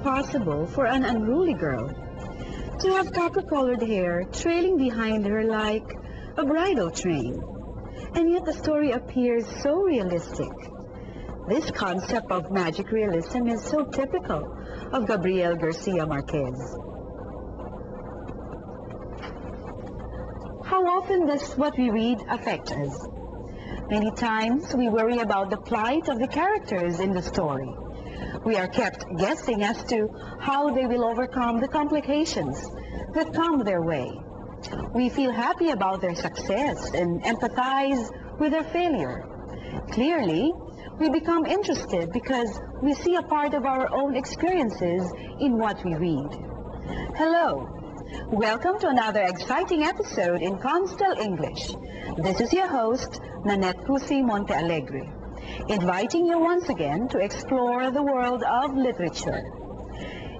possible for an unruly girl to have copper-colored hair trailing behind her like a bridal train. And yet the story appears so realistic. This concept of magic realism is so typical of Gabriel Garcia Marquez. How often does what we read affect us? Many times we worry about the plight of the characters in the story. We are kept guessing as to how they will overcome the complications that come their way. We feel happy about their success and empathize with their failure. Clearly, we become interested because we see a part of our own experiences in what we read. Hello, welcome to another exciting episode in Constel English. This is your host, Nanette Cusi Montealegre, inviting you once again to explore the world of literature.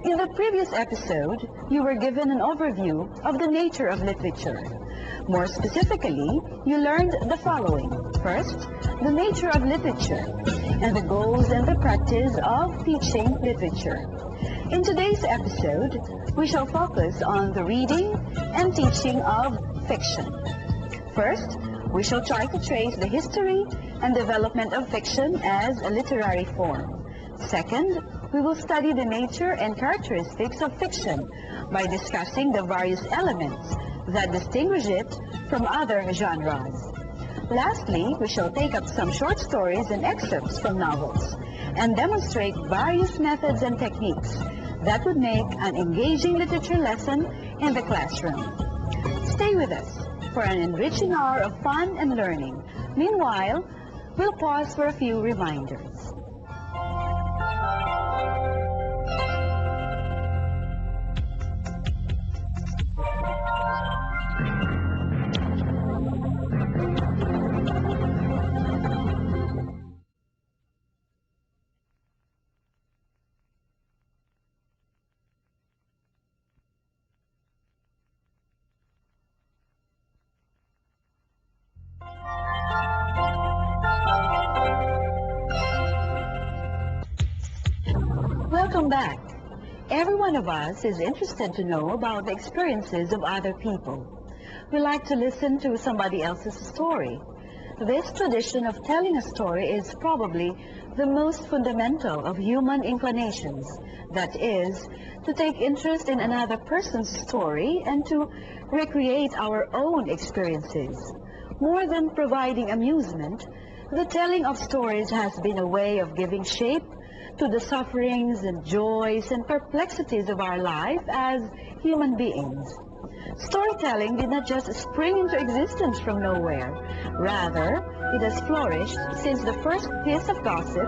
In the previous episode, you were given an overview of the nature of literature. More specifically, you learned the following. First, the nature of literature and the goals and the practice of teaching literature. In today's episode, we shall focus on the reading and teaching of fiction. First, we shall try to trace the history and development of fiction as a literary form. Second, we will study the nature and characteristics of fiction by discussing the various elements that distinguish it from other genres. Lastly, we shall take up some short stories and excerpts from novels and demonstrate various methods and techniques that would make an engaging literature lesson in the classroom. Stay with us for an enriching hour of fun and learning. Meanwhile, we'll pause for a few reminders. Welcome back. Every one of us is interested to know about the experiences of other people. We like to listen to somebody else's story. This tradition of telling a story is probably the most fundamental of human inclinations. That is, to take interest in another person's story and to recreate our own experiences. More than providing amusement, the telling of stories has been a way of giving shape to the sufferings and joys and perplexities of our life as human beings. Storytelling did not just spring into existence from nowhere. Rather, it has flourished since the first piece of gossip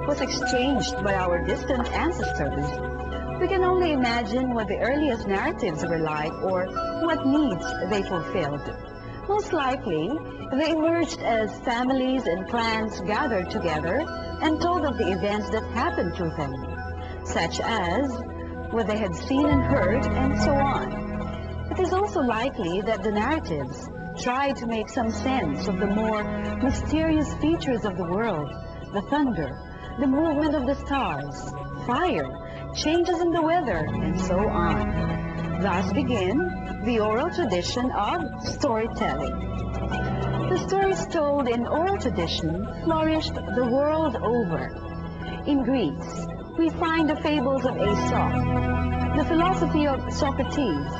was exchanged by our distant ancestors. We can only imagine what the earliest narratives were like or what needs they fulfilled. Most likely, they emerged as families and clans gathered together and told of the events that happened to them, such as what they had seen and heard, and so on. It is also likely that the narratives tried to make some sense of the more mysterious features of the world, the thunder, the movement of the stars, fire, changes in the weather, and so on. Thus began the oral tradition of storytelling. The stories told in oral tradition flourished the world over. In Greece, we find the fables of Aesop, the philosophy of Socrates,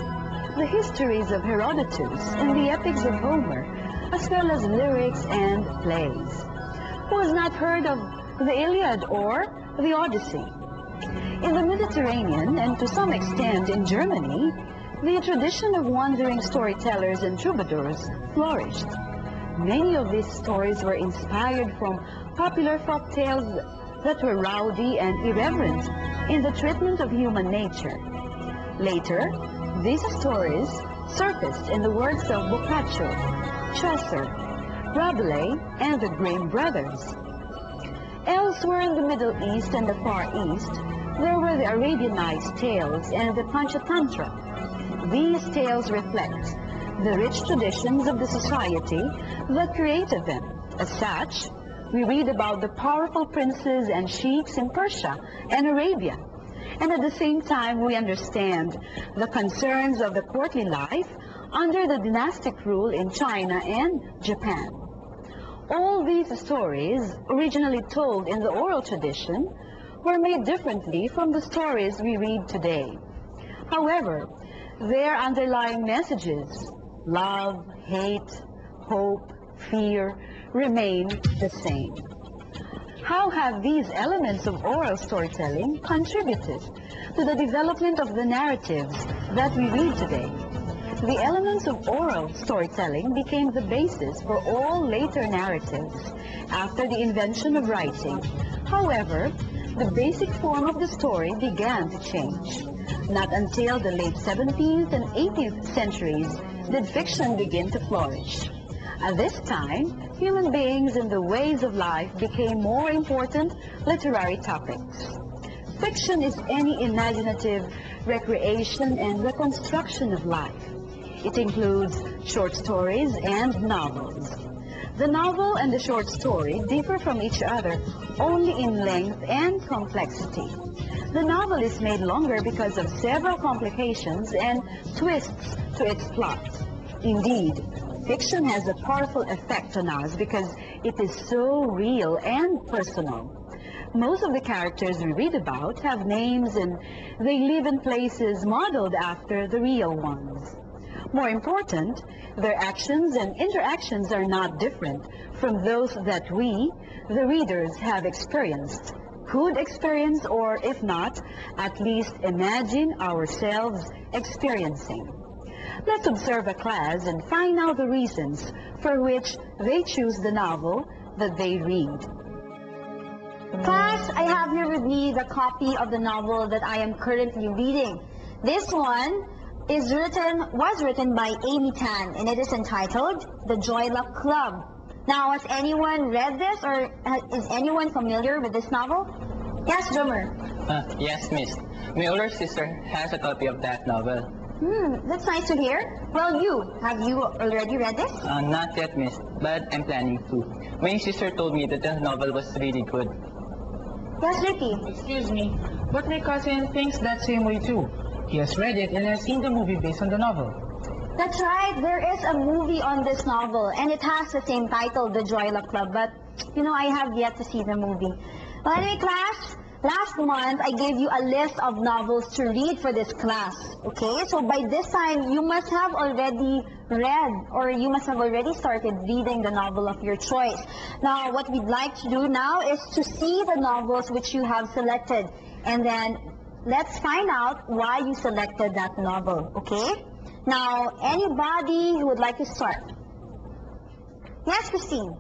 the histories of Herodotus, and the epics of Homer, as well as lyrics and plays. Who has not heard of the Iliad or the Odyssey? In the Mediterranean, and to some extent in Germany, the tradition of wandering storytellers and troubadours flourished. Many of these stories were inspired from popular folk tales that were rowdy and irreverent in the treatment of human nature. Later, these stories surfaced in the works of Boccaccio, Chaucer, Rabelais, and the Grimm brothers. Elsewhere in the Middle East and the Far East, there were the Arabian Nights tales and the Panchatantra. These tales reflect the rich traditions of the society that created them. As such, we read about the powerful princes and sheiks in Persia and Arabia, And at the same time, we understand the concerns of the courtly life under the dynastic rule in China and Japan. All these stories, originally told in the oral tradition, were made differently from the stories we read today. However, their underlying messages, love, hate, hope, fear, remain the same. How have these elements of oral storytelling contributed to the development of the narratives that we read today? The elements of oral storytelling became the basis for all later narratives after the invention of writing. However, the basic form of the story began to change. Not until the late 17th and 18th centuries did fiction begin to flourish. At this time, human beings and the ways of life became more important literary topics. Fiction is any imaginative recreation and reconstruction of life. It includes short stories and novels. The novel and the short story differ from each other only in length and complexity. The novel is made longer because of several complications and twists to its plot. Indeed, fiction has a powerful effect on us because it is so real and personal. Most of the characters we read about have names and they live in places modeled after the real ones. More important, their actions and interactions are not different from those that we, the readers, have experienced, could experience, or if not, at least imagine ourselves experiencing. Let's observe a class and find out the reasons for which they choose the novel that they read. Class, I have here with me the copy of the novel that I am currently reading. This one was written by Amy Tan, and it is entitled The Joy Luck Club. Now, has anyone read this, or is anyone familiar with this novel? Yes, drummer. Yes, miss. My older sister has a copy of that novel. That's nice to hear. Well, have you already read this? Not yet, miss, but I'm planning to. My sister told me that the novel was really good. Yes, Ricky. Excuse me, but my cousin thinks that same way too. He has read it and has seen the movie based on the novel. That's right, there is a movie on this novel, and it has the same title, The Joy Luck Club, but, I have yet to see the movie. Well, anyway, class, last month, I gave you a list of novels to read for this class, okay? So by this time, you must have already read, or you must have already started reading the novel of your choice. Now, what we'd like to do now is to see the novels which you have selected, and then let's find out why you selected that novel, okay? Now, anybody who would like to start? Yes, Christine.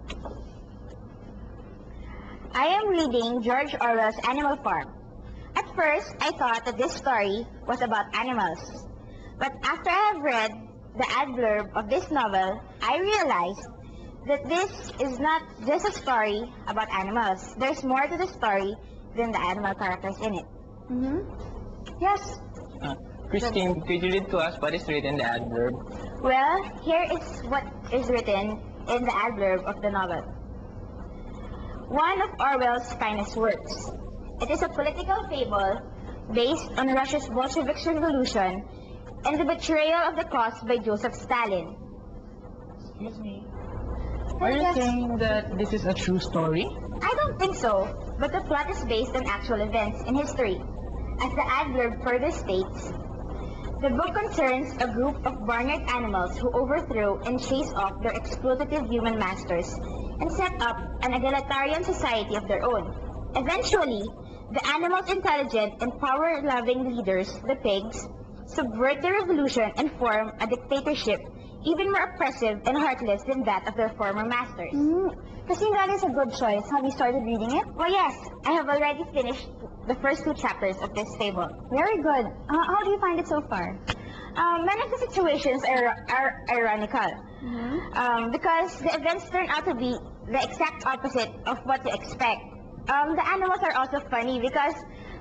I am reading George Orwell's Animal Farm. At first, I thought that this story was about animals. But after I have read the adverb of this novel, I realized that this is not just a story about animals. There's more to the story than the animal characters in it. Yes. Christine, could you read to us what is written in the adverb? Well, here is what is written in the adverb of the novel. One of Orwell's finest works. It is a political fable based on Russia's Bolshevik revolution and the betrayal of the cause by Joseph Stalin. Excuse me. Are you saying that this is a true story? I don't think so, but the plot is based on actual events in history. As the adverb further states, the book concerns a group of barnyard animals who overthrew and chased off their exploitative human masters and set up an egalitarian society of their own. Eventually, the animals' intelligent and power-loving leaders, the pigs, subvert the revolution and form a dictatorship even more oppressive and heartless than that of their former masters. Christine, that is a good choice. Have you started reading it? Well, yes, I have already finished the first 2 chapters of this fable. Very good. How do you find it so far? Many of the situations are ironical because the events turn out to be the exact opposite of what you expect. The animals are also funny because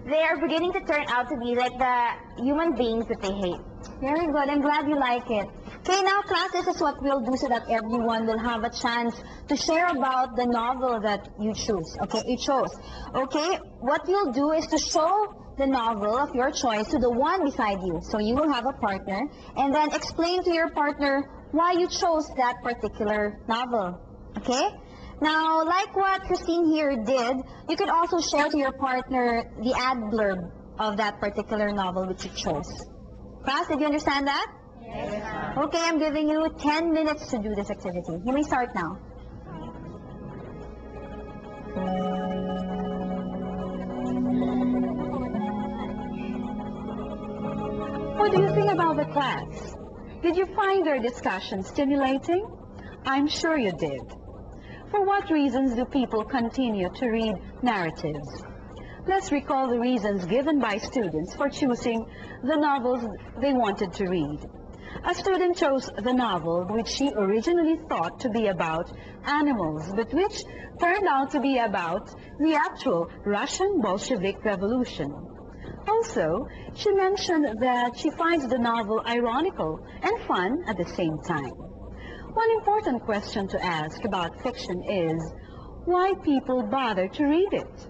they are beginning to turn out to be like the human beings that they hate. Very good. I'm glad you like it. Okay, now class, this is what we'll do so that everyone will have a chance to share about the novel that you choose. Okay, you chose. Okay, what you'll do is to show the novel of your choice to the one beside you. So you will have a partner, and then explain to your partner why you chose that particular novel. Okay? Now, like what Christine here did, you could also share to your partner the ad blurb of that particular novel which you chose. Class, did you understand that? Yes. Okay, I'm giving you 10 minutes to do this activity. You may start now. What do you think about the class? Did you find their discussion stimulating? I'm sure you did. For what reasons do people continue to read narratives? Let's recall the reasons given by students for choosing the novels they wanted to read. A student chose the novel which she originally thought to be about animals, but which turned out to be about the actual Russian Bolshevik Revolution. Also, she mentioned that she finds the novel ironical and fun at the same time. One important question to ask about fiction is why people bother to read it.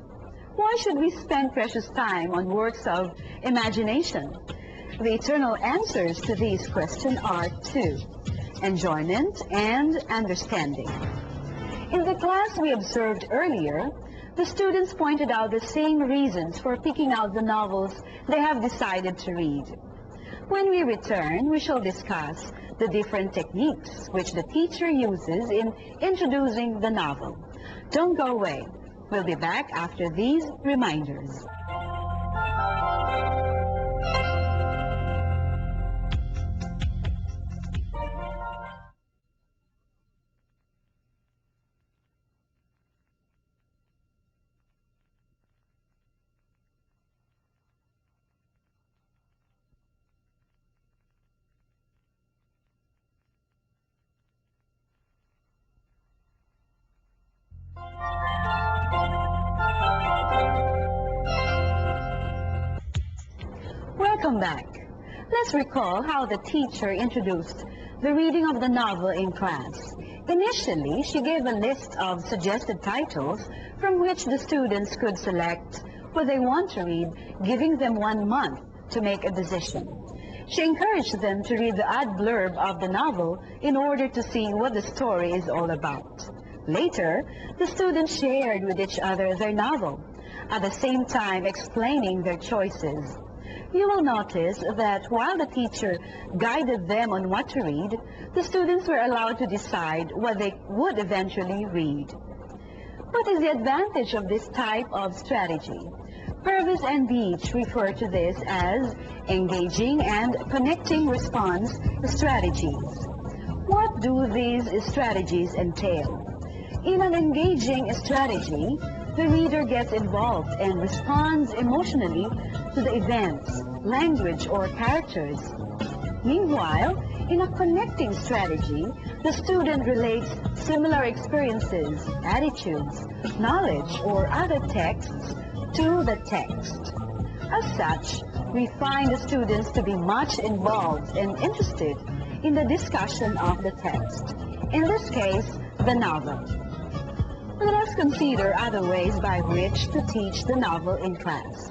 Why should we spend precious time on works of imagination? The eternal answers to these questions are two: enjoyment and understanding. In the class we observed earlier, the students pointed out the same reasons for picking out the novels they have decided to read. When we return, we shall discuss the different techniques which the teacher uses in introducing the novel. Don't go away. We'll be back after these reminders. Welcome back. Let's recall how the teacher introduced the reading of the novel in class. Initially, she gave a list of suggested titles from which the students could select what they want to read, giving them 1 month to make a decision. She encouraged them to read the ad blurb of the novel in order to see what the story is all about. Later, the students shared with each other their novel, at the same time explaining their choices. You will notice that while the teacher guided them on what to read, the students were allowed to decide what they would eventually read. What is the advantage of this type of strategy? Purvis and Beach refer to this as engaging and connecting response strategies. What do these strategies entail? In an engaging strategy, the reader gets involved and responds emotionally to the events, language, or characters. Meanwhile, in a connecting strategy, the student relates similar experiences, attitudes, knowledge, or other texts to the text. As such, we find the students to be much involved and interested in the discussion of the text, in this case, the novel. Let us consider other ways by which to teach the novel in class.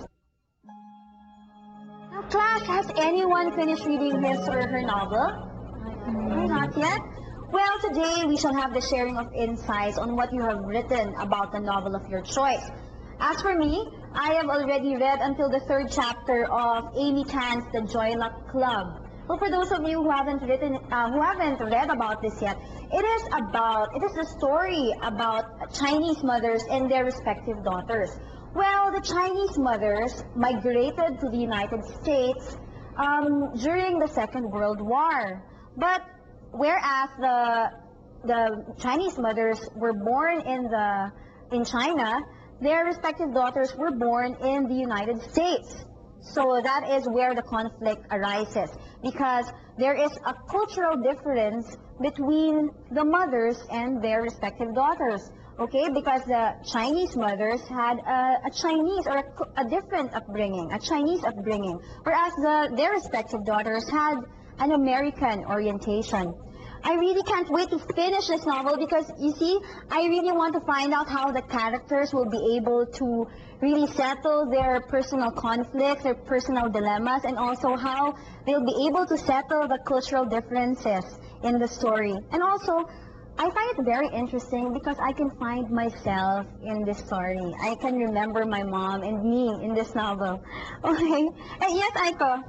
Now, class, has anyone finished reading his or her novel? Not yet? Well, today we shall have the sharing of insights on what you have written about the novel of your choice. As for me, I have already read until the 3rd chapter of Amy Tan's The Joy Luck Club. Well, for those of you who haven't read about this yet, it is the story about Chinese mothers and their respective daughters. Well, the Chinese mothers migrated to the United States during the Second World War. But whereas the Chinese mothers were born in China, their respective daughters were born in the United States. So that is where the conflict arises, because there is a cultural difference between the mothers and their respective daughters. Okay, because the Chinese mothers had a Chinese or a different upbringing, a Chinese upbringing, whereas their respective daughters had an American orientation. I really can't wait to finish this novel because, you see, I really want to find out how the characters will be able to really settle their personal conflicts, their personal dilemmas, and also how they'll be able to settle the cultural differences in the story. And also, I find it very interesting because I can find myself in this story. I can remember my mom and me in this novel. Okay. And yes, Aiko.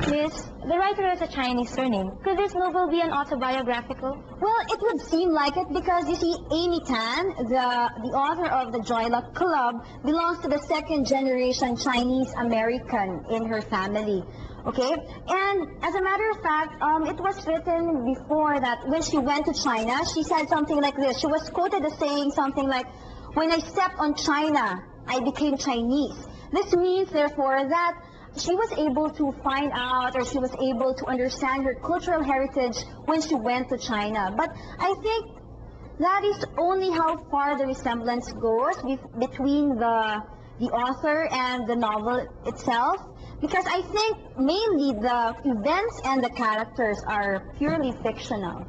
Miss, the writer has a Chinese surname. Could this novel be an autobiographical? Well, it would seem like it because, you see, Amy Tan, the author of the Joy Luck Club, belongs to the second generation Chinese American in her family. Okay? And as a matter of fact, it was written before that when she went to China, she said something like this. She was quoted as saying something like, "When I stepped on China, I became Chinese." This means, therefore, that she was able to find out, or she was able to understand her cultural heritage when she went to China. But I think that is only how far the resemblance goes between the author and the novel itself, because I think mainly the events and the characters are purely fictional.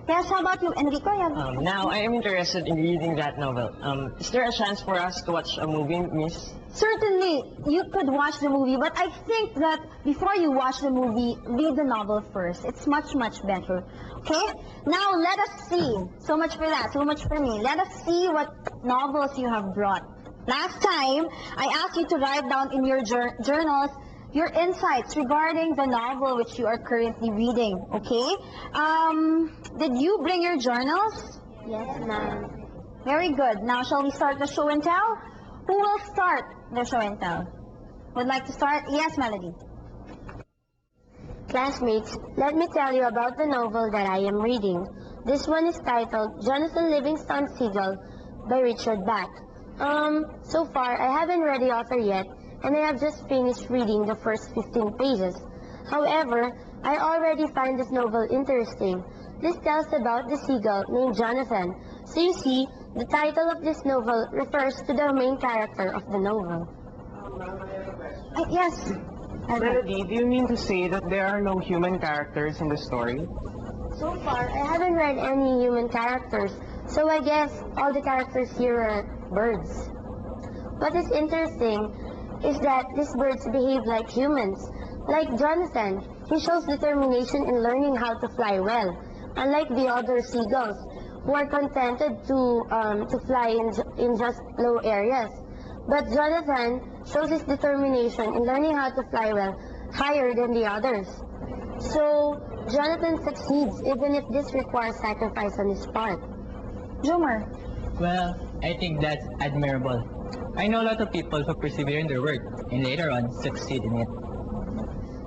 Yes, how about you, Enrico? Now, I am interested in reading that novel. Is there a chance for us to watch a movie, Miss? Certainly, you could watch the movie, but I think that before you watch the movie, read the novel first. It's much, much better. Okay? Now, let us see. So much for that. So much for me. Let us see what novels you have brought. Last time, I asked you to write down in your journals your insights regarding the novel which you are currently reading. Okay? Did you bring your journals? Yes, ma'am. Very good. Now, shall we start the show and tell? Who will start the show and tell? Would like to start? Yes, Melody. Classmates, let me tell you about the novel that I am reading. This one is titled Jonathan Livingston Seagull by Richard Bach. So far, I haven't read the author yet, and I have just finished reading the first 15 pages. However, I already find this novel interesting. This tells about the seagull named Jonathan. So you see, the title of this novel refers to the main character of the novel. Yes. Melody, do you mean to say that there are no human characters in the story? So far, I haven't read any human characters, so I guess all the characters here are birds. What is interesting is that these birds behave like humans. Like Jonathan, he shows determination in learning how to fly well, unlike the other seagulls, who are contented to fly in just low areas. But Jonathan shows his determination in learning how to fly well higher than the others. So, Jonathan succeeds even if this requires sacrifice on his part. Jumar. Well, I think that's admirable. I know a lot of people who persevere in their work and later on succeed in it.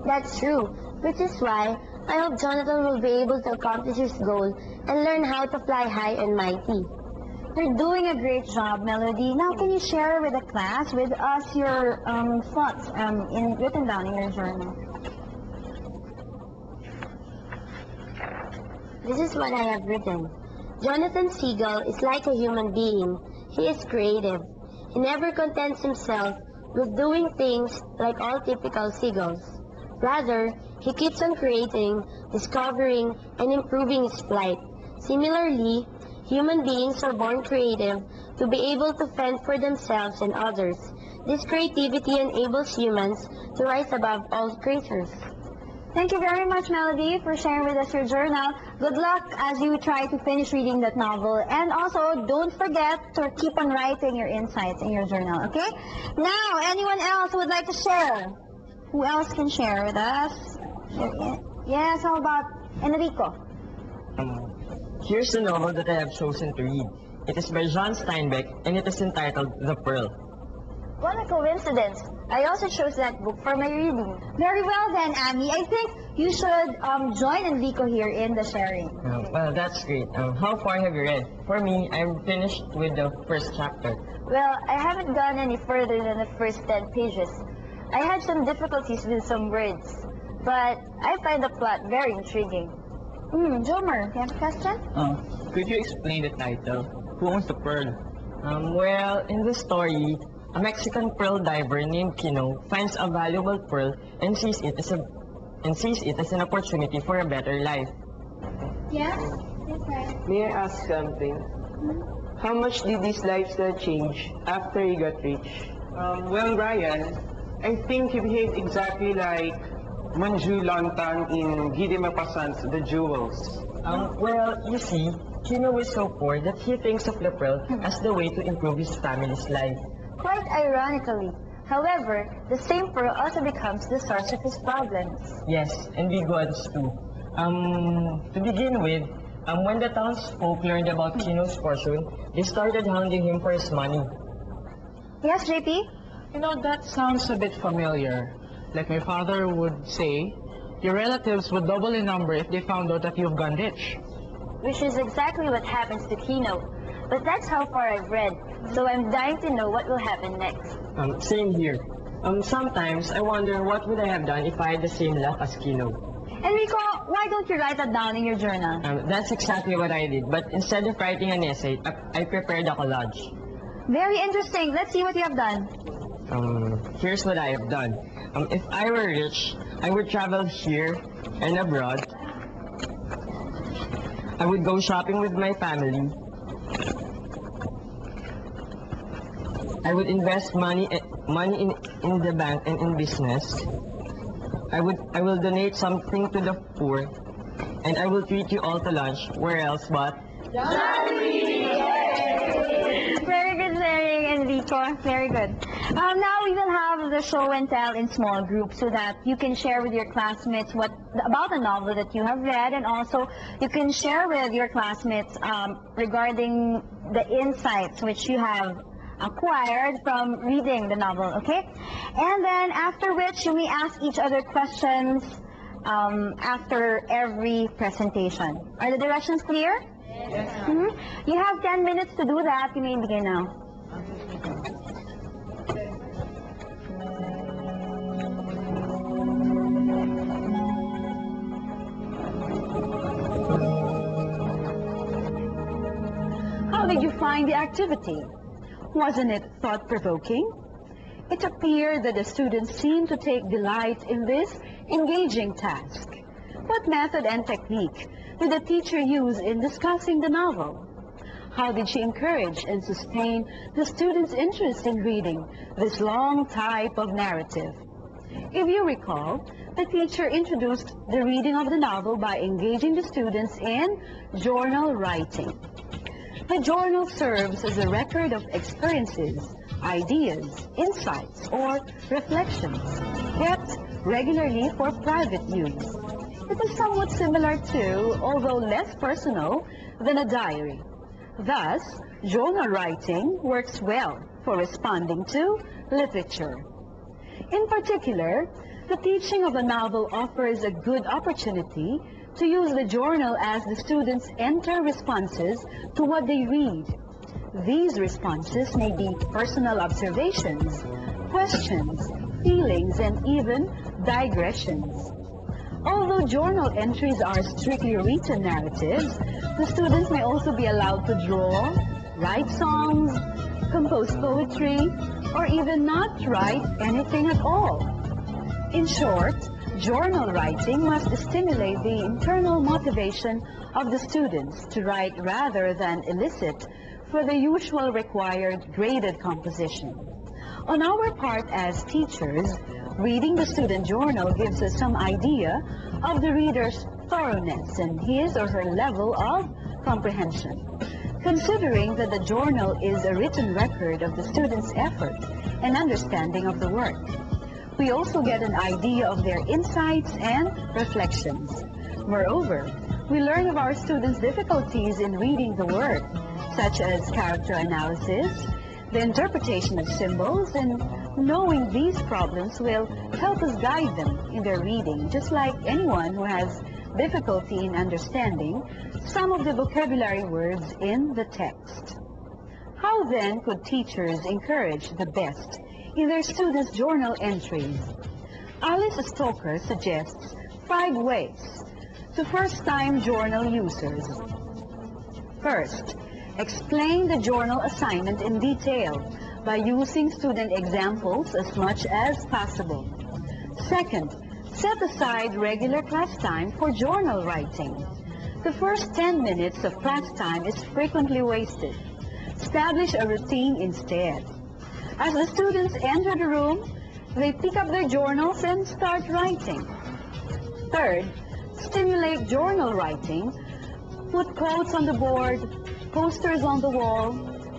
That's true, which is why I hope Jonathan will be able to accomplish his goal and learn how to fly high and mighty. You're doing a great job, Melody. Now, can you share with the class, with us, your thoughts written down in your journal? This is what I have written. Jonathan Seagull is like a human being. He is creative. He never contents himself with doing things like all typical seagulls. Rather, he keeps on creating, discovering, and improving his flight. Similarly, human beings are born creative to be able to fend for themselves and others. This creativity enables humans to rise above all creatures. Thank you very much, Melody, for sharing with us your journal. Good luck as you try to finish reading that novel. And also, don't forget to keep on writing your insights in your journal, okay? Now, anyone else who would like to share? Who else can share with us? Yes, how about Enrico? Here's the novel that I have chosen to read. It is by John Steinbeck, and it is entitled The Pearl. What a coincidence! I also chose that book for my reading. Very well then, Amy. I think you should join Enrico here in the sharing. Well, that's great. How far have you read? For me, I'm finished with the first chapter. Well, I haven't gone any further than the first 10 pages. I had some difficulties with some words, but I find the plot very intriguing. Jomer, you have a question? Could you explain the title? Who owns the pearl? Well, in the story, a Mexican pearl diver named Kino finds a valuable pearl and sees it as a and sees it as an opportunity for a better life. Yes, that's right. May I ask something? How much did his lifestyle change after he got rich? Well, Ryan, I think he behaved exactly like Manju Lontang in Guy de Maupassant's The Jewels. Well, you see, Kino is so poor that he thinks of the pearl as the way to improve his family's life. Quite ironically, however, the same pearl also becomes the source of his problems. Yes, and big ones too. To begin with, when the townsfolk learned about Kino's fortune, they started hounding him for his money. Yes, JP? You know, that sounds a bit familiar. Like my father would say, your relatives would double in number if they found out that you've gone rich. Which is exactly what happens to Kino. But that's how far I've read, so I'm dying to know what will happen next. Same here. Sometimes I wonder what would I have done if I had the same luck as Kino. Enrico, why don't you write that down in your journal? That's exactly what I did, but instead of writing an essay, I prepared a collage. Very interesting. Let's see what you have done. Here's what I have done. If I were rich, I would travel here and abroad. I would go shopping with my family. I would invest money in the bank and in business. I will donate something to the poor, and I will treat you all to lunch. Where else but? Very good sharing, Enrico. Very good. Now we will have the show and tell in small groups so that you can share with your classmates about the novel that you have read, and also you can share with your classmates regarding the insights which you have acquired from reading the novel, okay? And then after which you may ask each other questions after every presentation. Are the directions clear? Yes. You have 10 minutes to do that. You may begin now. How did you find the activity? Wasn't it thought-provoking? It appeared that the students seemed to take delight in this engaging task. What method and technique did the teacher use in discussing the novel? How did she encourage and sustain the students' interest in reading this long type of narrative? If you recall, the teacher introduced the reading of the novel by engaging the students in journal writing. The journal serves as a record of experiences, ideas, insights, or reflections, kept regularly for private use. It is somewhat similar to, although less personal, than a diary. Thus, journal writing works well for responding to literature. In particular, the teaching of a novel offers a good opportunity to use the journal as the students enter responses to what they read. These responses may be personal observations, questions, feelings, and even digressions. Although journal entries are strictly written narratives, the students may also be allowed to draw, write songs, compose poetry, or even not write anything at all. In short, journal writing must stimulate the internal motivation of the students to write rather than elicit for the usual required graded composition. On our part as teachers, reading the student journal gives us some idea of the reader's thoroughness and his or her level of comprehension. Considering that the journal is a written record of the student's effort and understanding of the work, we also get an idea of their insights and reflections. Moreover, we learn of our students' difficulties in reading the work, such as character analysis, the interpretation of symbols, and knowing these problems will help us guide them in their reading, just like anyone who has difficulty in understanding some of the vocabulary words in the text. How then could teachers encourage the best in their students' journal entries? Alice Stoker suggests 5 ways to first-time journal users. First, explain the journal assignment in detail by using student examples as much as possible. Second, Set aside regular class time for journal writing. The first 10 minutes of class time is frequently wasted. Establish a routine instead. As the students enter the room, they pick up their journals and start writing. Third, stimulate journal writing. Put quotes on the board, posters on the wall,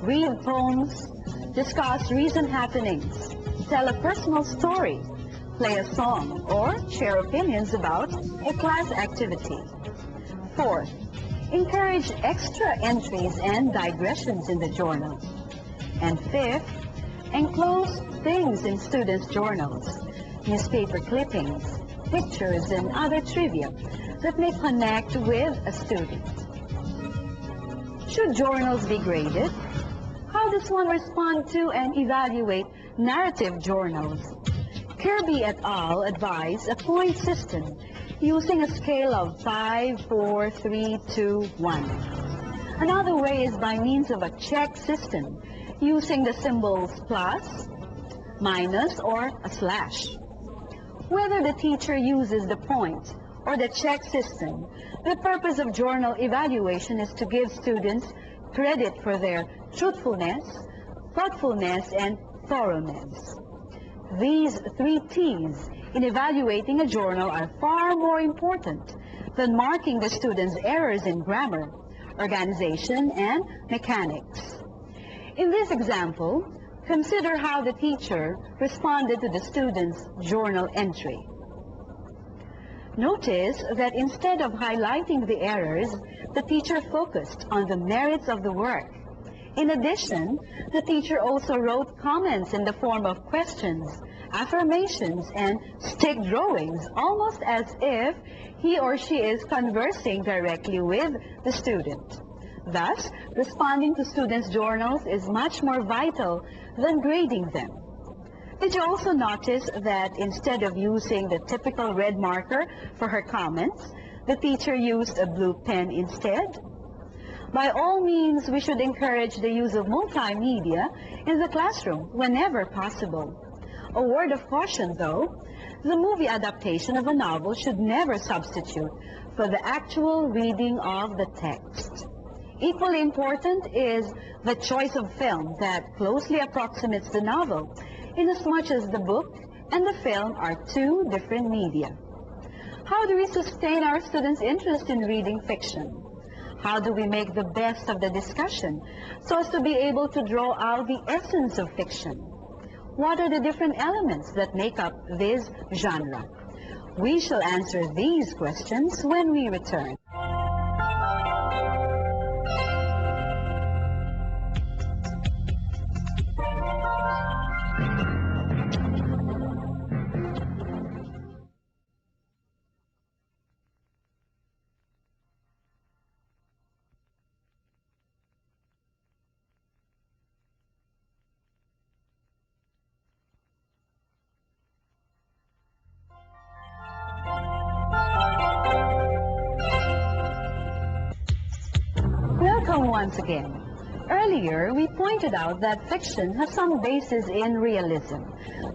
read poems, discuss recent happenings, tell a personal story, play a song, or share opinions about a class activity. Fourth, encourage extra entries and digressions in the journal. And fifth, enclose things in students' journals, newspaper clippings, pictures, and other trivia that may connect with a student. Should journals be graded? How does one respond to and evaluate narrative journals? Kirby et al. Advise a point system using a scale of 5, 4, 3, 2, 1. Another way is by means of a check system using the symbols plus, minus, or a slash. Whether the teacher uses the point or the check system, the purpose of journal evaluation is to give students credit for their truthfulness, thoughtfulness, and thoroughness. These 3 T's in evaluating a journal are far more important than marking the students' errors in grammar, organization, and mechanics. In this example, consider how the teacher responded to the student's journal entry. Notice that instead of highlighting the errors, the teacher focused on the merits of the work. In addition, the teacher also wrote comments in the form of questions, affirmations, and stick drawings, almost as if he or she is conversing directly with the student. Thus, responding to students' journals is much more vital than grading them. Did you also notice that instead of using the typical red marker for her comments, the teacher used a blue pen instead? By all means, we should encourage the use of multimedia in the classroom whenever possible. A word of caution, though, the movie adaptation of a novel should never substitute for the actual reading of the text. Equally important is the choice of film that closely approximates the novel, inasmuch as the book and the film are 2 different media. How do we sustain our students' interest in reading fiction? How do we make the best of the discussion so as to be able to draw out the essence of fiction? What are the different elements that make up this genre? We shall answer these questions when we return. Welcome once again. Earlier, we pointed out that fiction has some basis in realism,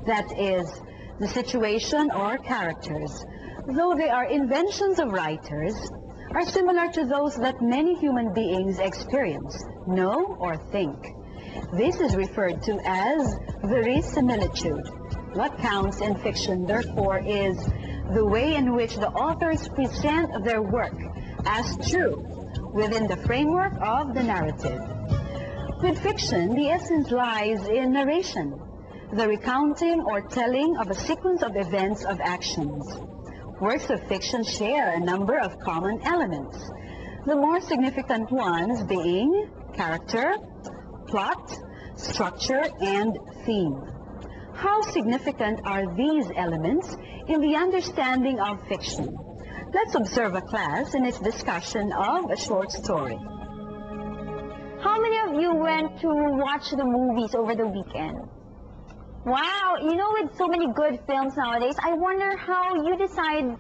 that is, the situation or characters, though they are inventions of writers, are similar to those that many human beings experience, know, or think. This is referred to as verisimilitude. What counts in fiction, therefore, is the way in which the authors present their work as true within the framework of the narrative. With fiction, the essence lies in narration, the recounting or telling of a sequence of events of actions. Works of fiction share a number of common elements, the more significant ones being character, plot, structure, and theme. How significant are these elements in the understanding of fiction? Let's observe a class in its discussion of a short story. How many of you went to watch the movies over the weekend? Wow, you know, with so many good films nowadays, I wonder how you decide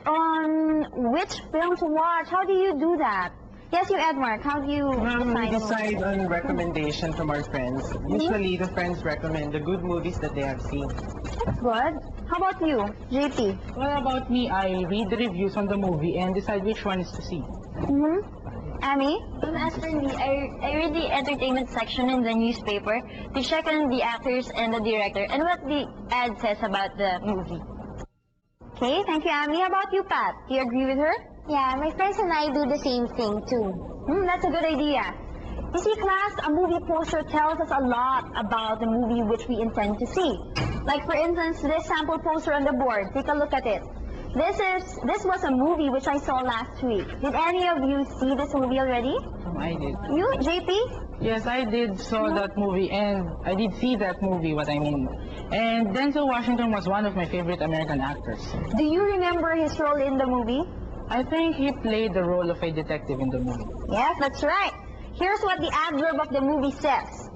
on which film to watch. How do you do that? Yes, you, Edmark. How do you We decide? decide on recommendation from our friends. Usually, the friends recommend the good movies that they have seen. Good. How about you, JP? Well, about me, I read the reviews on the movie and decide which one is to see. Amy? As for me, I read the entertainment section in the newspaper to check on the actors and the director and what the ad says about the movie. Okay, thank you, Amy. How about you, Pat? Do you agree with her? Yeah, my friends and I do the same thing too. That's a good idea. You see, class, a movie poster tells us a lot about the movie which we intend to see. Like, for instance, this sample poster on the board. Take a look at it. This was a movie which I saw last week. Did any of you see this movie already? I did. You, JP? Yes, I did saw that movie, and I did see that movie, what I mean. And Denzel Washington was one of my favorite American actors. Do you remember his role in the movie? I think he played the role of a detective in the movie. Yes, that's right. Here's what the adverb of the movie says.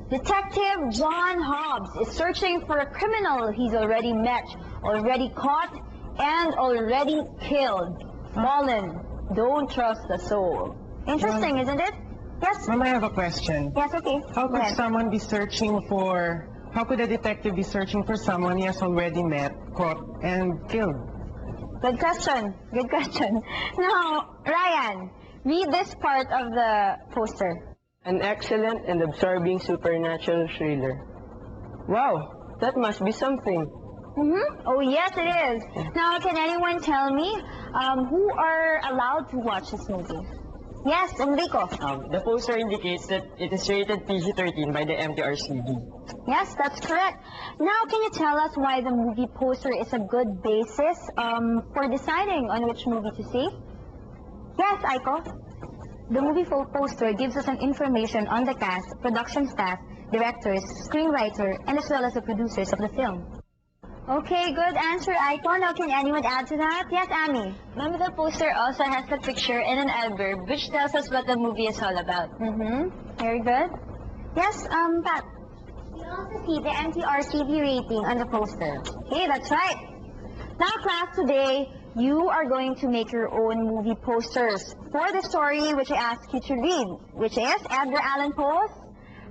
Detective John Hobbs is searching for a criminal he's already met, already caught, and already killed. Fallen. Don't trust the soul. Interesting, isn't it? Yes? Ma'am, I have a question. Yes, okay. How Go could ahead. someone be searching for... How could a detective be searching for someone he has already met, caught, and killed? Good question. Good question. Now, Ryan, read this part of the poster. An excellent and absorbing supernatural thriller. Wow, that must be something. Oh, yes, it is. Now, can anyone tell me who are allowed to watch this movie? Yes, Enrico. The poster indicates that it is rated PG-13 by the MTRCB. Yes, that's correct. Now, can you tell us why the movie poster is a good basis for deciding on which movie to see? Yes, Aiko. The movie poster gives us an information on the cast, production staff, directors, screenwriter, and as well as the producers of the film. Okay, good answer, Aiko. Now, can anyone add to that? Yes, Amy. Ma'am, the poster also has a picture and an adverb which tells us what the movie is all about. Very good. Yes, Pat. We also see the MTRCB rating on the poster. Okay, that's right. Now, class, today, you are going to make your own movie posters for the story which I asked you to read, which is Edgar Allan Poe's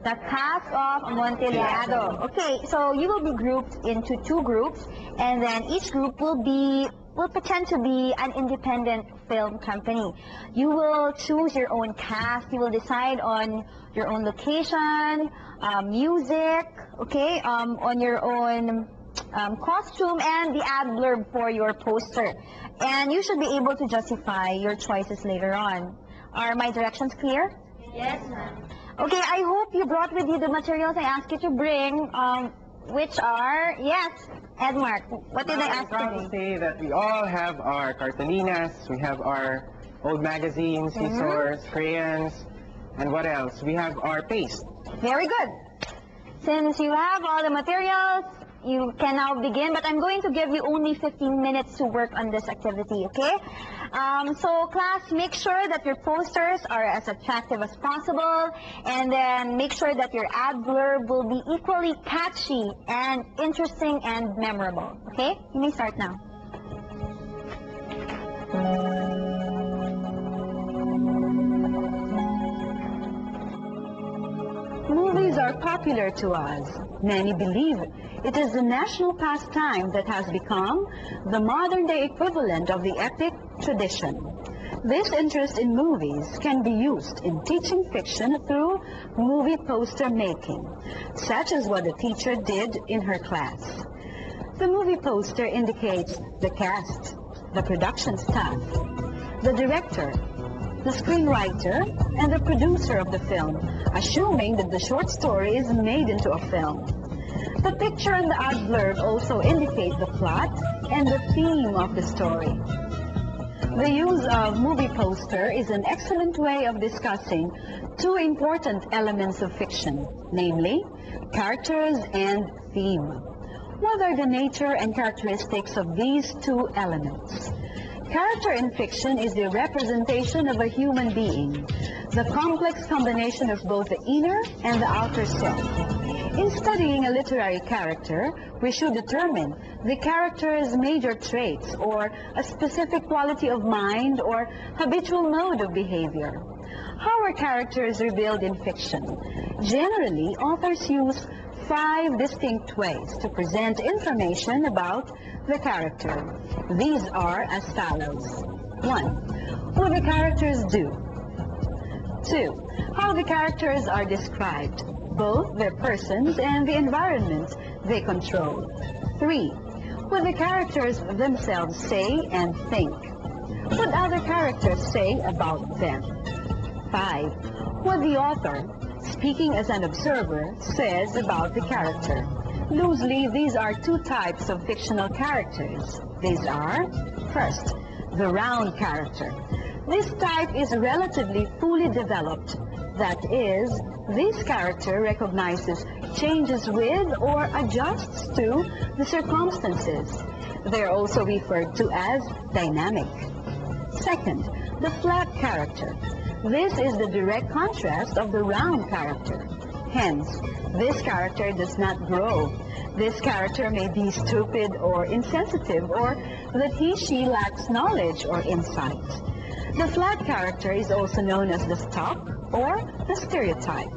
The Cask of Amontillado. Okay, so you will be grouped into two groups, and then each group will pretend to be an independent film company. You will choose your own cast. You will decide on your own location, music, okay, on your own costume, and the ad blurb for your poster. And you should be able to justify your choices later on. Are my directions clear? Yes, ma'am. Okay, I hope you brought with you the materials I asked you to bring, which are, yes, Edmark, what did I I'm ask proud you to to bring? say that we all have our cartulinas, we have our old magazines, scissors, crayons, and what else? We have our paste. Very good. Since you have all the materials, you can now begin, but I'm going to give you only 15 minutes to work on this activity, okay? So class, make sure that your posters are as attractive as possible, and then make sure that your ad blurb will be equally catchy and interesting and memorable, okay? You may start now. Movies are popular to us. Many believe it is the national pastime that has become the modern-day equivalent of the epic tradition. This interest in movies can be used in teaching fiction through movie poster making, such as what the teacher did in her class. The movie poster indicates the cast, the production staff, the director, the screenwriter, and the producer of the film, assuming that the short story is made into a film. The picture and the ad blurb also indicate the plot and the theme of the story. The use of movie poster is an excellent way of discussing two important elements of fiction, namely, characters and theme. What are the nature and characteristics of these two elements? Character in fiction is the representation of a human being, the complex combination of both the inner and the outer self. In studying a literary character, we should determine the character's major traits or a specific quality of mind or habitual mode of behavior. How are characters revealed in fiction? Generally, authors use 5 distinct ways to present information about the character. These are as follows. 1. What the characters do. 2. How the characters are described, both their persons and the environment they control. 3. What the characters themselves say and think. What other characters say about them. 5. What the author, speaking as an observer, says about the character. Loosely, these are 2 types of fictional characters. These are, first, the round character. This type is relatively fully developed. That is, this character recognizes changes with or adjusts to the circumstances. They are also referred to as dynamic. Second, the flat character. This is the direct contrast of the round character. Hence, this character does not grow. This character may be stupid or insensitive, or that she lacks knowledge or insight. The flat character is also known as the stock or the stereotype.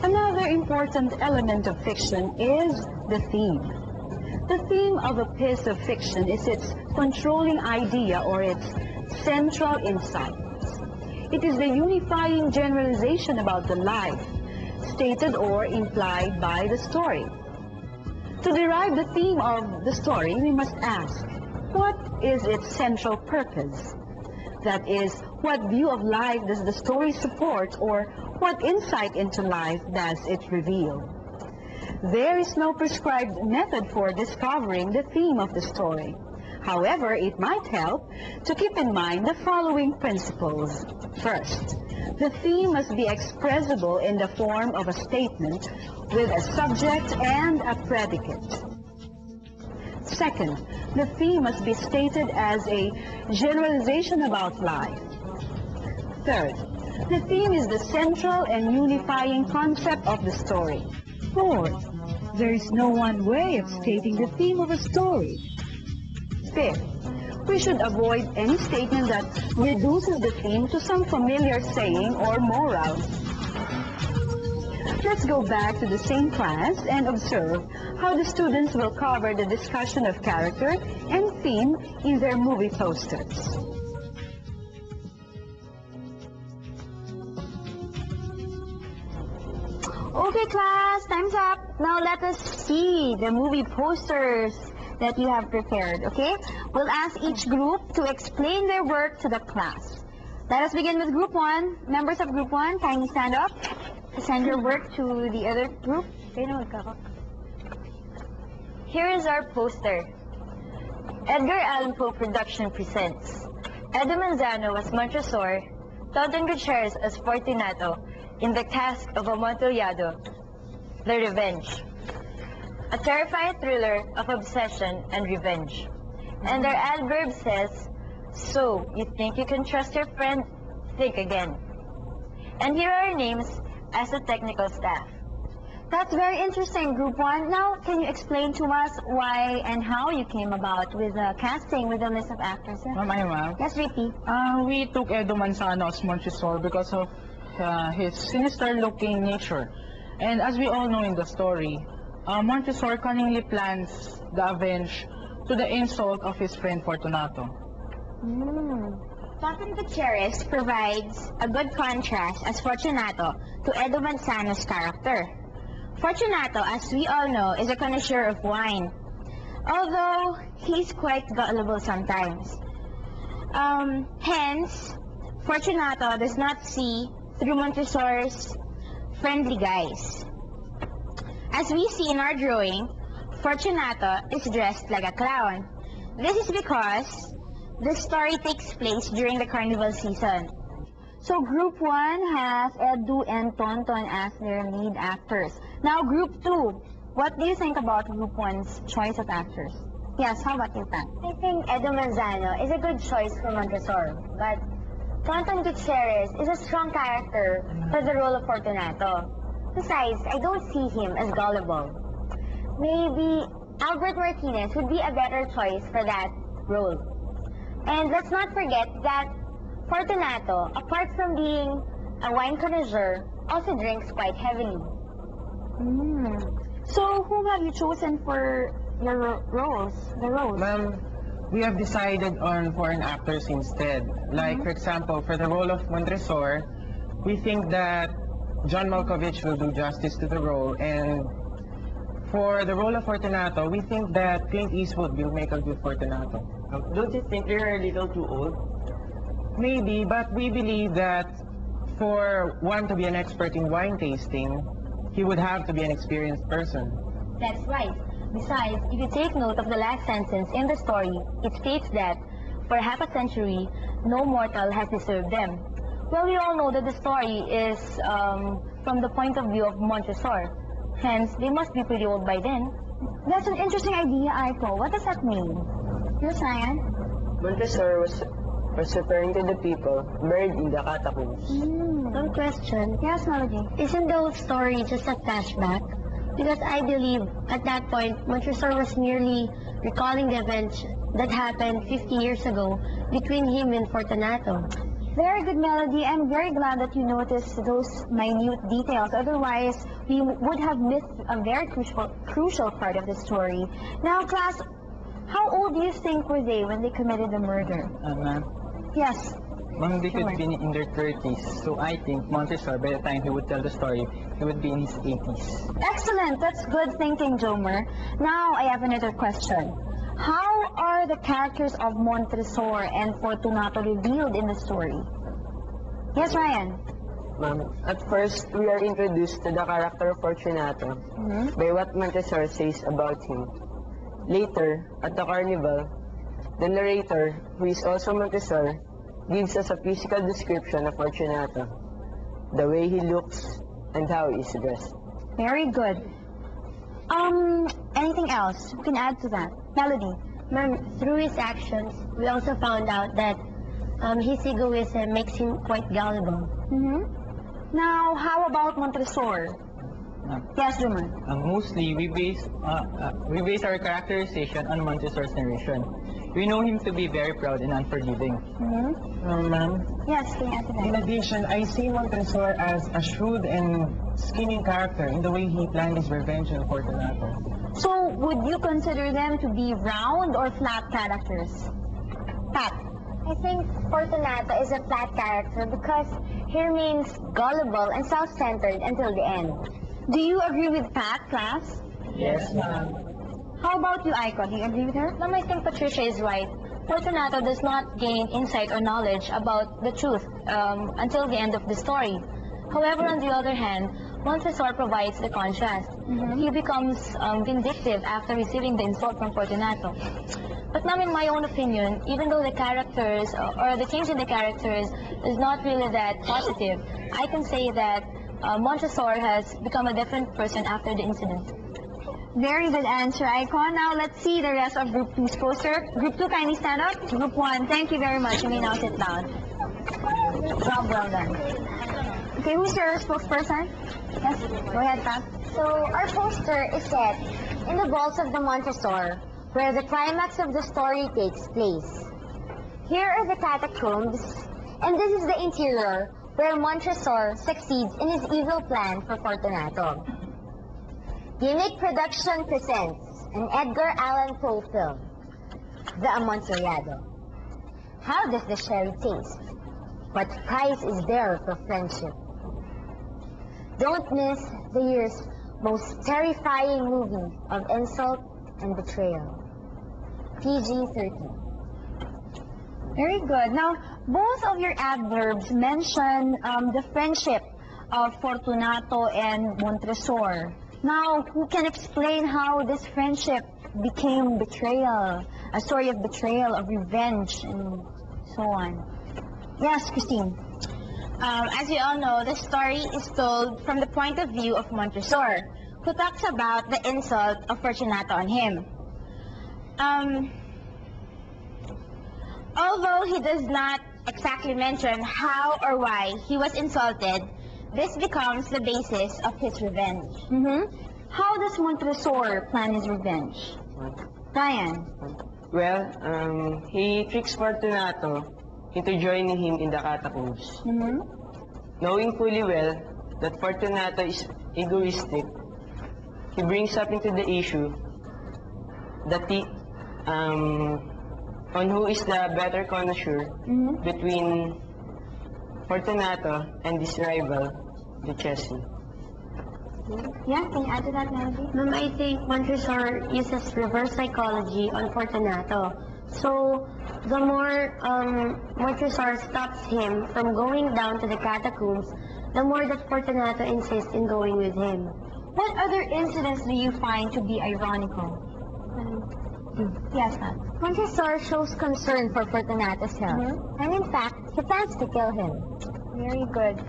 Another important element of fiction is the theme. The theme of a piece of fiction is its controlling idea or its central insight. It is the unifying generalization about the life, stated or implied by the story. To derive the theme of the story, we must ask, what is its central purpose? That is, what view of life does the story support, or what insight into life does it reveal? There is no prescribed method for discovering the theme of the story. However, it might help to keep in mind the following principles. First, the theme must be expressible in the form of a statement with a subject and a predicate. Second, the theme must be stated as a generalization about life. Third, the theme is the central and unifying concept of the story. Fourth, there is no one way of stating the theme of a story. Fifth, we should avoid any statement that reduces the theme to some familiar saying or moral. Let's go back to the same class and observe how the students will cover the discussion of character and theme in their movie posters. Okay, class, time's up. Now let us see the movie posters that you have prepared, okay? We'll ask each group to explain their work to the class. Let us begin with Group 1. Members of Group 1, kindly stand up to send your work to the other group. Here is our poster. Edgar Allan Poe Production presents Edo Manzano as Montresor, Tonton Gutierrez as Fortunato in The Cask of Amontillado, The Revenge. A terrifying thriller of obsession and revenge. And our adverb says, so, you think you can trust your friend? Think again. And here are our names as the technical staff. That's very interesting, Group 1. Now, can you explain to us why and how you came about with the casting with the list of actors? Ma'am, Yes, Ricky. we took Edo Manzano as Montresor because of his sinister-looking nature. And as we all know in the story, Montresor cunningly plans the avenge to the insult of his friend Fortunato. Tonton Gutierrez provides a good contrast as Fortunato to Edo Manzano's character. Fortunato, as we all know, is a connoisseur of wine, although he's quite gullible sometimes. Hence, Fortunato does not see through Montresor's friendly guise. As we see in our drawing, Fortunato is dressed like a clown. This is because the story takes place during the carnival season. So Group 1 has Edu and Tonton as their lead actors. Now Group 2, what do you think about Group 1's choice of actors? Yes, how about you, Pat? I think Edo Manzano is a good choice for Montresor, but Tonton Gutierrez is a strong character for the role of Fortunato. Besides, I don't see him as gullible. Maybe Albert Martinez would be a better choice for that role. And let's not forget that Fortunato, apart from being a wine connoisseur, also drinks quite heavily. So, whom have you chosen for your roles? The roles? Ma'am, we have decided on foreign actors instead. Like, for example, for the role of Montresor, we think that John Malkovich will do justice to the role, and for the role of Fortunato, we think that Clint Eastwood will make a good Fortunato. Don't you think you're a little too old? Maybe, but we believe that for one to be an expert in wine tasting, he would have to be an experienced person. That's right. Besides, if you take note of the last sentence in the story, it states that for half a century, no mortal has disturbed them. Well, we all know that the story is from the point of view of Montresor. Hence, they must be pretty old by then. That's an interesting idea, Aiko. What does that mean? Yes, Ryan? Montresor was referring to the people buried in the catacombs. Good question. Yes, Melody. Isn't the whole story just a flashback? Because I believe at that point, Montresor was merely recalling the events that happened 50 years ago between him and Fortunato. Very good, Melody. I'm very glad that you noticed those minute details. Otherwise, we would have missed a very crucial part of the story. Now, class, how old do you think were they when they committed the murder? Ma'am, Yes. ma'am, they Sure. could be in their 30s. So I think Montresor, by the time he would tell the story, he would be in his 80s. Excellent. That's good thinking, Jomer. Now, I have another question. How are the characters of Montresor and Fortunato revealed in the story? Yes, Ryan? Ma'am, at first, we are introduced to the character of Fortunato by what Montresor says about him. Later, at the carnival, the narrator, who is also Montresor, gives us a physical description of Fortunato, the way he looks and how he is dressed. Very good. Anything else we can add to that? Melody? Ma'am, through his actions, we also found out that his egoism makes him quite gullible. Now, how about Montresor? Yes, Jomer. Mostly, we base our characterization on Montresor's narration. We know him to be very proud and unforgiving. Ma'am, Yes, can you add to in that? addition, I see Montresor as a shrewd and scheming character in the way he planned his revenge on Fortunato. So, would you consider them to be round or flat characters? Pat? I think Fortunato is a flat character because he remains gullible and self-centered until the end. Do you agree with Pat, class? Yes, ma'am. How about you, Aiko? Do you agree with her? Ma'am, I think Patricia is right. Fortunato does not gain insight or knowledge about the truth until the end of the story. However, on the other hand, Montresor provides the contrast. He becomes vindictive after receiving the insult from Fortunato. But ma'am, in my own opinion, even though the characters or the change in the characters is not really that positive, I can say that Montresor has become a different person after the incident. Very good answer, Icon. Now, let's see the rest of Group 2's poster. Group 2, kindly stand up. Group 1, thank you very much. You may now sit down. Job well done. Okay, who's your spokesperson? Yes, go ahead, Pat. So our poster is set in the vaults of the Montresor, where the climax of the story takes place. Here are the catacombs, and this is the interior where Montresor succeeds in his evil plan for Fortunato. Unique Production presents an Edgar Allan Poe film, The Amontillado. How does the sherry taste? What price is there for friendship? Don't miss the year's most terrifying movie of insult and betrayal. PG-13. Very good. Now, both of your adverbs mention the friendship of Fortunato and Montresor. Now, who can explain how this friendship became betrayal, a story of betrayal, of revenge, and so on? Yes, Christine. As you all know, the story is told from the point of view of Montresor, who talks about the insult of Fortunato on him. Although he does not exactly mention how or why he was insulted, this becomes the basis of his revenge. How does Montresor plan his revenge? Ryan. Well, he tricks Fortunato into joining him in the catacombs. Knowing fully well that Fortunato is egoistic, he brings up into the issue that on who is the better connoisseur between Fortunato and his rival, Duchesne. Yeah, can you add to that, Melody? Ma'am, I think Montresor uses reverse psychology on Fortunato. So, the more Montresor stops him from going down to the catacombs, the more that Fortunato insists in going with him. What other incidents do you find to be ironical? Yes, ma'am. Montresor shows concern for Fortunato's health, and in fact, he plans to kill him. Very good.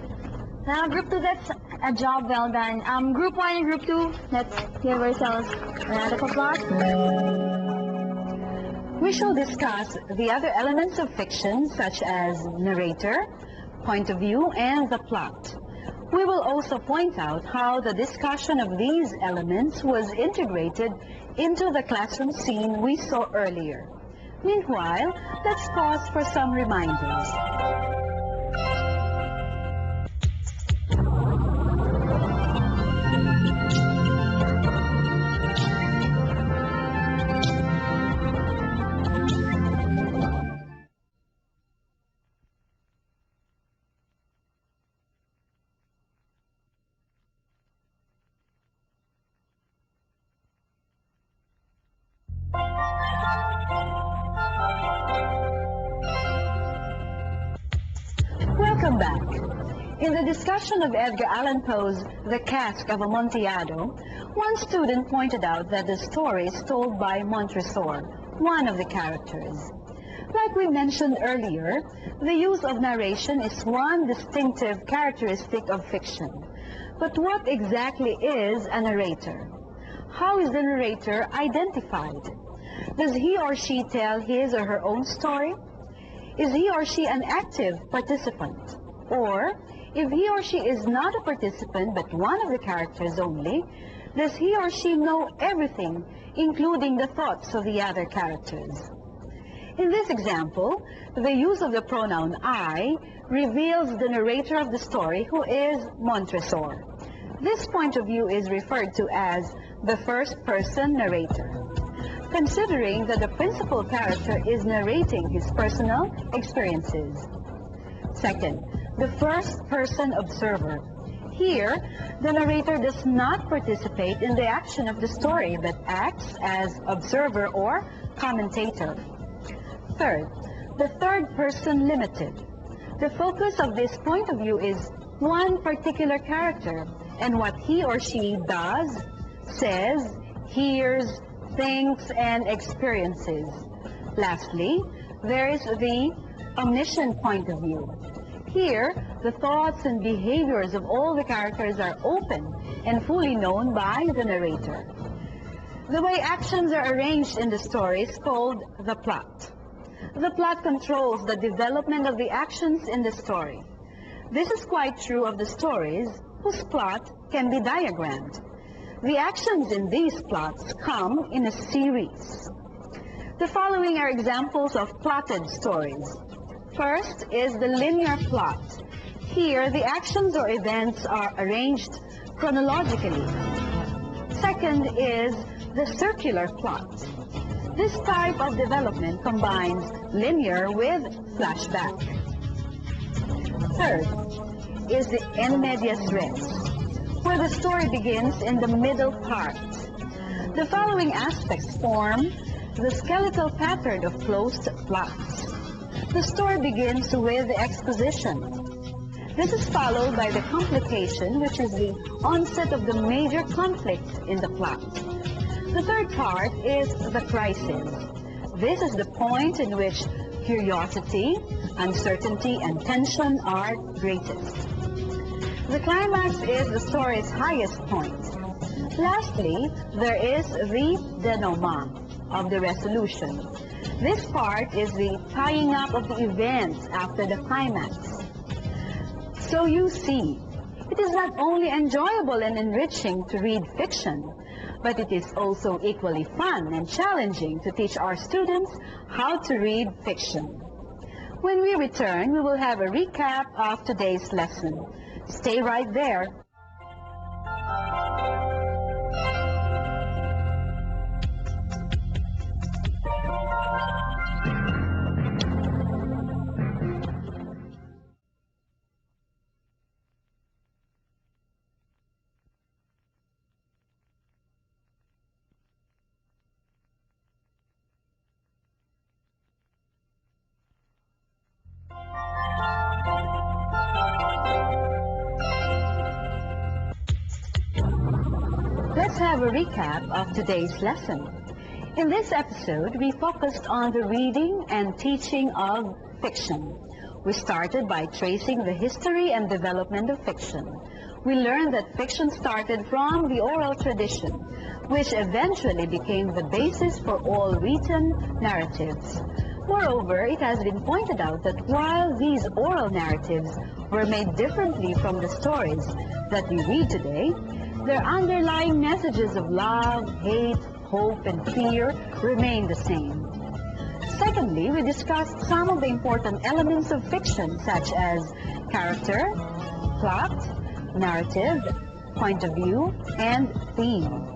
Now, Group 2, that's a job well done. Group 1 and Group 2, let's give ourselves a round of applause. We shall discuss the other elements of fiction, such as narrator, point of view, and the plot. We will also point out how the discussion of these elements was integrated into the classroom scene we saw earlier. Meanwhile, let's pause for some reminders. Welcome back. In the discussion of Edgar Allan Poe's The Cask of Amontillado, one student pointed out that the story is told by Montresor, one of the characters. Like we mentioned earlier, the use of narration is one distinctive characteristic of fiction. But what exactly is a narrator? How is the narrator identified? Does he or she tell his or her own story? Is he or she an active participant? Or, if he or she is not a participant but one of the characters only, does he or she know everything, including the thoughts of the other characters? In this example, the use of the pronoun I reveals the narrator of the story, who is Montresor. This point of view is referred to as the first-person narrator, considering that the principal character is narrating his personal experiences. Second, the first-person observer. Here, the narrator does not participate in the action of the story, but acts as observer or commentator. Third, the third-person limited. The focus of this point of view is one particular character and what he or she does, says, hears, thinks, and experiences. Lastly, there is the omniscient point of view. Here, the thoughts and behaviors of all the characters are open and fully known by the narrator. The way actions are arranged in the story is called the plot. The plot controls the development of the actions in the story. This is quite true of the stories whose plot can be diagrammed. The actions in these plots come in a series. The following are examples of plotted stories. First is the linear plot. Here, the actions or events are arranged chronologically. Second is the circular plot. This type of development combines linear with flashback. Third is the en medias res, where the story begins in the middle part. The following aspects form the skeletal pattern of closed plots. The story begins with the exposition. This is followed by the complication, which is the onset of the major conflict in the plot. The third part is the crisis. This is the point in which curiosity, uncertainty, and tension are greatest. The climax is the story's highest point. Lastly, there is the denouement. of the resolution. This part is the tying up of the events after the climax. So you see, it is not only enjoyable and enriching to read fiction, but it is also equally fun and challenging to teach our students how to read fiction. When we return, we will have a recap of today's lesson. Stay right there. Let's have a recap of today's lesson. In this episode, we focused on the reading and teaching of fiction. We started by tracing the history and development of fiction. We learned that fiction started from the oral tradition, which eventually became the basis for all written narratives. Moreover, it has been pointed out that while these oral narratives were made differently from the stories that we read today, their underlying messages of love, hate, hope, and fear remain the same. Secondly, we discussed some of the important elements of fiction, such as character, plot, narrative, point of view, and theme.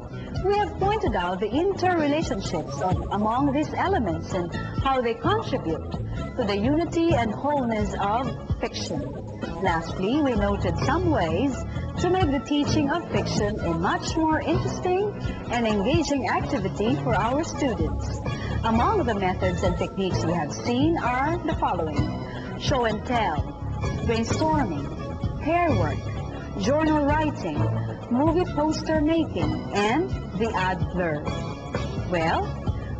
We have pointed out the interrelationships among these elements and how they contribute to the unity and wholeness of fiction. Lastly, we noted some ways to make the teaching of fiction a much more interesting and engaging activity for our students. Among the methods and techniques we have seen are the following: show and tell, brainstorming, pair work, journal writing, movie poster making, and the ad-blurb. Well,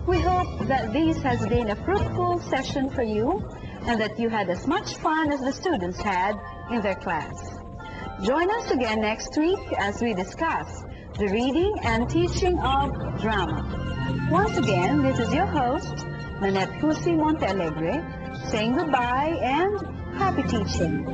we hope that this has been a fruitful session for you and that you had as much fun as the students had in their class. Join us again next week as we discuss the reading and teaching of drama. Once again, this is your host, Nanette Cusi Montealegre, saying goodbye and happy teaching.